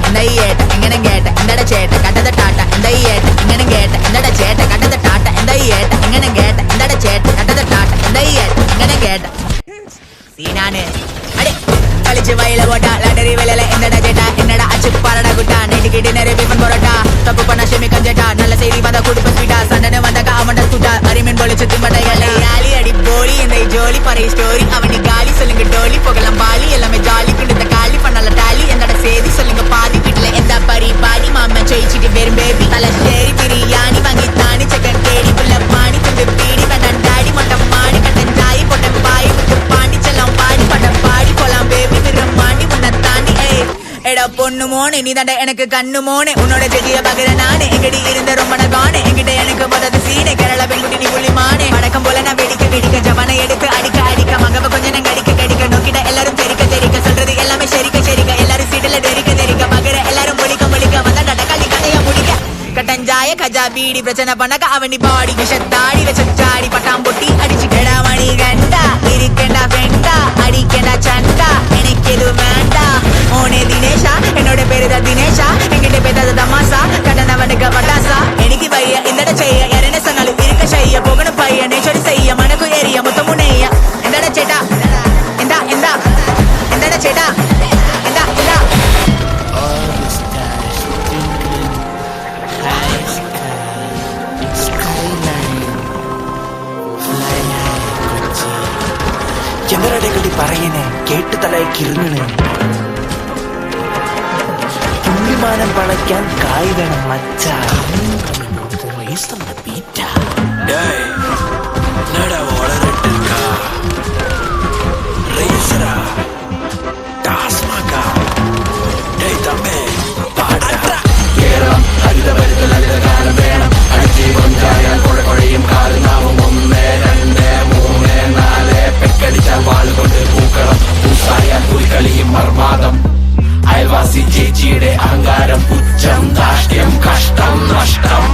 എന്താ ഈ ഏട്ട എങ്ങനെ കേട്ട എന്താട ചേട്ട കട്ടത ടാട്ട എന്താ ഈ ഏട്ട എങ്ങനെ കേട്ട എന്താട ചേട്ട കട്ടത ടാട്ട എന്താ ഈ ഏട്ട എങ്ങനെ കേട്ട എന്താട ചേട്ട കട്ടത ടാട്ട എന്താ ഈ ഏട്ട എങ്ങനെ കേട്ട സീനാണ് അടി കളിച്ച് വയല പോട്ട ലാണ്ടറി വിലല എന്താട ചേട്ട എന്നട അച്ചു പാലട കുട്ട നെറ്റിക്കിട്ട് നേരെ ബീഫൻ പൊറോട്ട തപ്പു പണ ക്ഷമിക്കാൻ ചേട്ട നല്ല സൈരി വന്ന കുടുംബ സ്വീറ്റ സണ്ടന് വന്ന കാമണ്ട സ്കൂട്ട അരിമീൻ പൊളിച്ച് തിമ്പടകളെ ആലി അടി പോളി എന്താ ജോലി പറയ സ്റ്റോറി അവന് ഗാലി சொல்லுங்க டோலி போகலாம் பாலி எல்லாமே ஜாலி கிட்ட காலி பண்ணல டாலி என்னோட சேதி சொல்லுங்க பாதி வீட்டுல எந்த பரி பாடி மாமா ஜெயிச்சிட்டு வெறும் பேபி தல ஷேரி பிரியாணி வாங்கி தானி செகண்ட் தேடி புள்ள பாணி துண்டு பீடி வேண்டாம் டாடி மட்டம் மாடி கட்டன் ஜாயி போட்ட பாய் விட்டு பாண்டி செல்லாம் பாடி பட பாடி போலாம் பேபி திரம் மாடி உன்னை தாண்டி எடா பொண்ணு மோனே நீ தாண்ட எனக்கு கண்ணு மோனே உன்னோட ஜெஜிய பகிர நானே எங்கடி இருந்த ரொம்ப நகானே எங்கிட்ட எனக்கு பதது சீனே கேரளா பெண்குட்டி நீ புள்ளி மானே வணக்கம் போல நான் வெடிக்க ஜவனை எடுத்து அடிக்க அடிக்க மகவ கொஞ்சம் நான் கடிக்க நோக்கிட்ட எல்லாரும் தெரிக்க சொல்றது எல்லாமே சரிக்க எல்லாரும் சீட்டுல தெரிக்க மகர எல்லாரும் மொழிக்க வந்தா நடக்காளி கதையா முடிக்க கட்டஞ்சாய கஜா பீடி பிரச்சனை பண்ணக்க அவனி பாடி விஷத்தாடி வச்சாடி பட்டாம் பொட்டி அடிச்சு கெடா மணி கண்டா இருக்கேண்டா ஃப்ரெண்டா அடிக்கேண்டா சண்டா எனக்கு எது வேண்டா ஓனே தினேஷா என்னோட பேருதான் தினேஷா என்கிட்ட பேசாத தமாசா கடனவனுக்கு பட்டாசா எனக்கு பைய இந்த செய்ய யாரென்ன சொன்னாலும் இருக்க செய்ய போகணும் பைய நேச்சோடு செய்ய மனக்கு ஏறிய மொத்தம் முனைய எந்தட சேட்டா எந்தா எந்தட சேட்டா எந்தா എന്തരടി പറയണേ കേട്ട് തലയ്ക്കിരുന്നേ പുള്ളിമാനം പളയ്ക്കാൻ കായ് വേണം മച്ചാ അയൽവാസി ചേച്ചിയുടെ അഹങ്കാരം പുച്ഛം ദാഷ്ട്യം കഷ്ടം നഷ്ടം